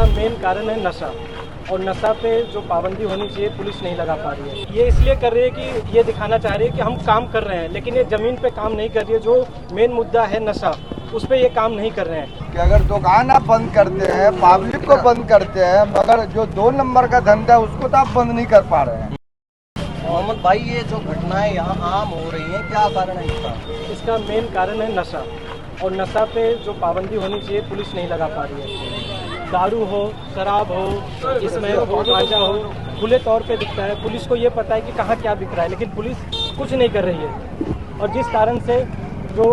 Main कारण है नशा, और नशा पे जो पाबंदी होनी चाहिए पुलिस नहीं लगा पा रही है। ये इसलिए कर रही है कि ये दिखाना चाह रही है कि हम काम कर रहे हैं, लेकिन ये ज़मीन पे काम नहीं कर रही है। जो मेन मुद्दा है नशा, उस पर ये काम नहीं कर रहे हैं। कि अगर दुकान आप बंद करते हैं, पब्लिक को बंद करते हैं, मगर जो 2 नंबर का धंधा है उसको तो आप बंद नहीं कर पा रहे हैं। मोहम्मद भाई, ये जो घटनाएं यहाँ आम हो रही हैं, क्या कारण है इसका? इसका मेन कारण है नशा, और नशा पे जो पाबंदी होनी चाहिए पुलिस नहीं लगा पा रही है। दारू हो, शराब हो, इसमें हो, गांजा हो, खुले तौर पे दिखता है। पुलिस को ये पता है कि कहाँ क्या बिक रहा है, लेकिन पुलिस कुछ नहीं कर रही है। और जिस कारण से जो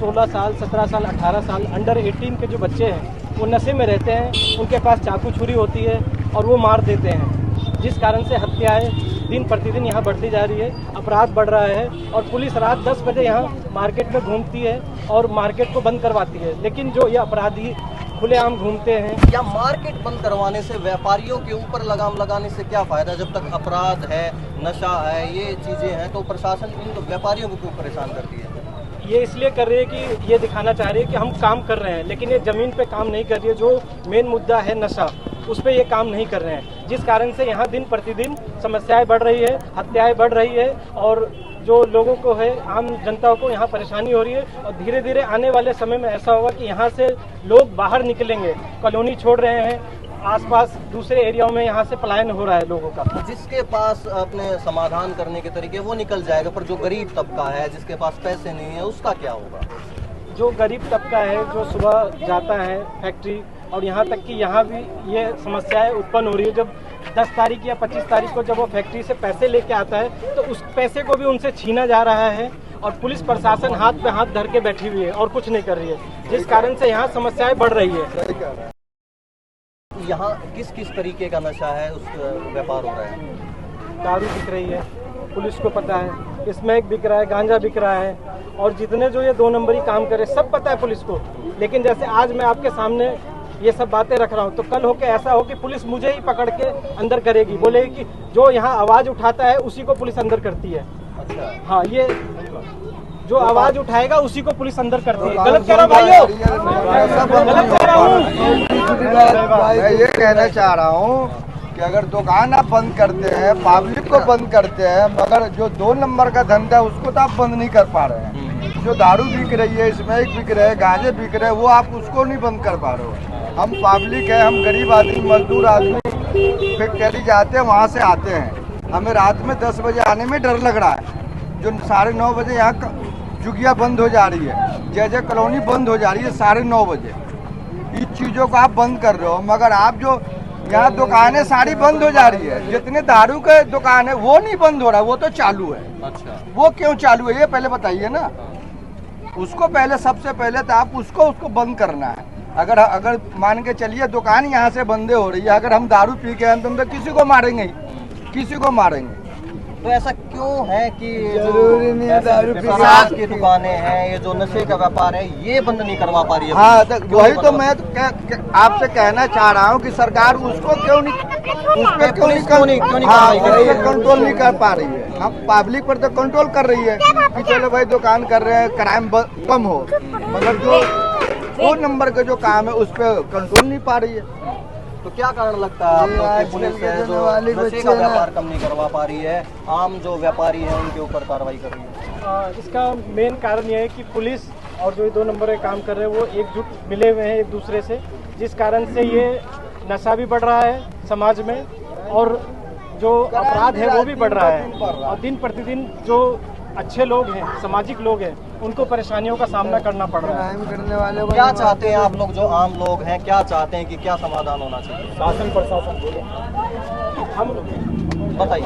16 साल, 17 साल, 18 साल अंडर 18 के जो बच्चे हैं वो नशे में रहते हैं, उनके पास चाकू छुरी होती है और वो मार देते हैं, जिस कारण से हत्याएं दिन प्रतिदिन यहाँ बढ़ती जा रही है, अपराध बढ़ रहा है। और पुलिस रात 10 बजे यहाँ मार्केट में घूमती है और मार्केट को बंद करवाती है, लेकिन जो ये अपराधी खुलेआम घूमते हैं। या मार्केट बंद करवाने से, व्यापारियों के ऊपर लगाम लगाने से क्या फ़ायदा? जब तक अपराध है, नशा है, ये चीज़ें हैं, तो प्रशासन इन व्यापारियों को क्यों परेशान करती है? ये इसलिए कर रही है कि ये दिखाना चाह रही है कि हम काम कर रहे हैं, लेकिन ये ज़मीन पे काम नहीं कर रही है। जो मेन मुद्दा है नशा, उस पर ये काम नहीं कर रहे हैं, जिस कारण से यहाँ दिन प्रतिदिन समस्याएं बढ़ रही है, हत्याएं बढ़ रही है, और जो लोगों को है, आम जनता को यहाँ परेशानी हो रही है। और धीरे धीरे आने वाले समय में ऐसा होगा कि यहाँ से लोग बाहर निकलेंगे, कॉलोनी छोड़ रहे हैं, आसपास दूसरे एरियाओं में यहाँ से पलायन हो रहा है लोगों का। जिसके पास अपने समाधान करने के तरीके वो निकल जाएगा, पर जो गरीब तबका है, जिसके पास पैसे नहीं है, उसका क्या होगा? जो गरीब तबका है, जो सुबह जाता है फैक्ट्री, और यहाँ तक कि यहाँ भी ये समस्याएं उत्पन्न हो रही है। जब 10 तारीख या 25 तारीख को जब वो फैक्ट्री से पैसे लेके आता है, तो उस पैसे को भी उनसे छीना जा रहा है, और पुलिस प्रशासन हाथ पे हाथ धर के बैठी हुई है और कुछ नहीं कर रही है, जिस कारण से यहाँ समस्याएं बढ़ रही है। यहाँ किस किस तरीके का नशा है, उस व्यापार हो रहा है? दारू बिक रही है, पुलिस को पता है, स्मैक बिक रहा है, गांजा बिक रहा है, और जितने जो ये 2 नंबरी काम करे सब पता है पुलिस को। लेकिन जैसे आज मैं आपके सामने ये सब बातें रख रहा हूँ, तो कल होके ऐसा हो कि पुलिस मुझे ही पकड़ के अंदर करेगी, बोलेगी कि जो यहाँ आवाज़ उठाता है उसी को पुलिस अंदर करती है। अच्छा, हाँ, ये जो आवाज़ उठाएगा उसी को पुलिस अंदर करती है। गलत कह रहा हूँ भाइयों, गलत कह रहा हूँ। मैं ये कहना चाह रहा हूँ कि अगर दुकान आप बंद करते हैं, पब्लिक को बंद करते हैं, मगर जो 2 नंबर का धंधा है उसको तो आप बंद नहीं कर पा रहे हैं। जो दारू बिक रही है, स्मैक बिक रहे हैं, गांजे बिक रहे हैं, वो आप उसको नहीं बंद कर पा रहे हो। हम पब्लिक है, हम गरीब आदमी, मजदूर आदमी फैक्ट्री जाते हैं, वहाँ से आते हैं। हमें रात में 10 बजे आने में डर लग रहा है। जो 9:30 बजे यहाँ जुगिया बंद हो जा रही है, जय जय कॉलोनी बंद हो जा रही है 9:30 बजे। इस चीज़ों को आप बंद कर रहे हो, मगर आप जो यहाँ दुकानें सारी बंद हो जा रही है। जितने दारू के दुकान है वो नहीं बंद हो रहा है, वो तो चालू है। अच्छा, वो क्यों चालू है ये पहले बताइए ना। उसको पहले, सबसे पहले तो आप उसको बंद करना है। अगर मान के चलिए दुकान यहाँ से बंदे हो रही है, अगर हम दारू पी के हम तो किसी को मारेंगे ही, किसी को मारेंगे। तो ऐसा क्यों है कि जरूरी नहीं है दारू पी शराब की दुकानें हैं, ये जो नशे का व्यापार है, ये बंद नहीं करवा पा रही है? हाँ, तो वही तो मैं आपसे कहना चाह रहा हूँ कि सरकार उसको क्यों नहीं, उस पर क्यों नहीं कंट्रोल नहीं कर पा रही है। हम पब्लिक पर तो कंट्रोल कर रही है कि चलो भाई दुकान कर रहे हैं, क्राइम कम हो, मगर जो 2 नंबर का जो काम है उस पर कंट्रोल नहीं पा रही है। तो क्या कारण लगता है आप लोग की पुलिस है जो नशे का व्यापार कम नहीं करवा पा रही है, आम जो व्यापारी हैं उनके ऊपर कार्रवाई कर रही है? इसका मेन कारण यह है कि पुलिस और जो 2 नंबर के काम कर रहे हैं वो एकजुट मिले हुए हैं एक दूसरे से, जिस कारण से ये नशा भी बढ़ रहा है समाज में, और जो अपराध है वो भी बढ़ रहा है। और दिन प्रतिदिन जो अच्छे लोग हैं, सामाजिक लोग हैं, उनको परेशानियों का सामना करना पड़ रहा है। करने वाले क्या चाहते हैं आप लोग, जो आम लोग हैं, क्या चाहते हैं कि क्या समाधान होना चाहिए? शासन प्रशासन बोले हम बताइए।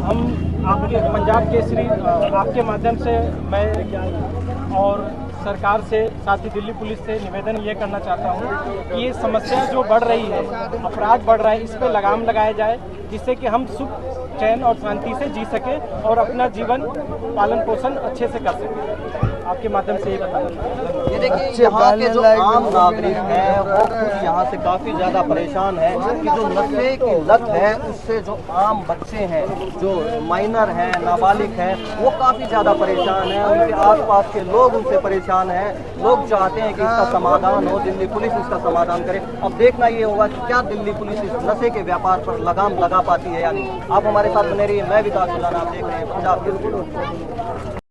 हम आपके पंजाब केसरी आपके माध्यम से मैं और सरकार से, साथ ही दिल्ली पुलिस से निवेदन ये करना चाहता हूँ कि ये समस्या जो बढ़ रही है, अपराध बढ़ रहा है, इस पर लगाम लगाया जाए, जिससे कि हम सुख, चैन और शांति से जी सके और अपना जीवन पालन पोषण अच्छे से कर सकें। आपके माध्यम से ये बताना चाहूँगा। ये देखिए अच्छे यहाँ के पहले जो लायक आम लोग नागरिक भी हैं वो नहीं खुद यहाँ से काफ़ी ज़्यादा परेशान है कि जो नशे की लत है उससे जो आम बच्चे हैं, जो माइनर हैं, नाबालिग हैं, वो काफ़ी ज़्यादा परेशान हैं। उनके आसपास के लोग उनसे परेशान हैं। लोग चाहते हैं कि इसका समाधान हो, दिल्ली पुलिस इसका समाधान करे। अब देखना ये होगा कि क्या दिल्ली पुलिस इस नशे के व्यापार पर लगाम लगा पाती है या नहीं। आप हमारे साथ बने रहिए। मैं विकास सुलाना, आप देख रहे हैं पंजाब के।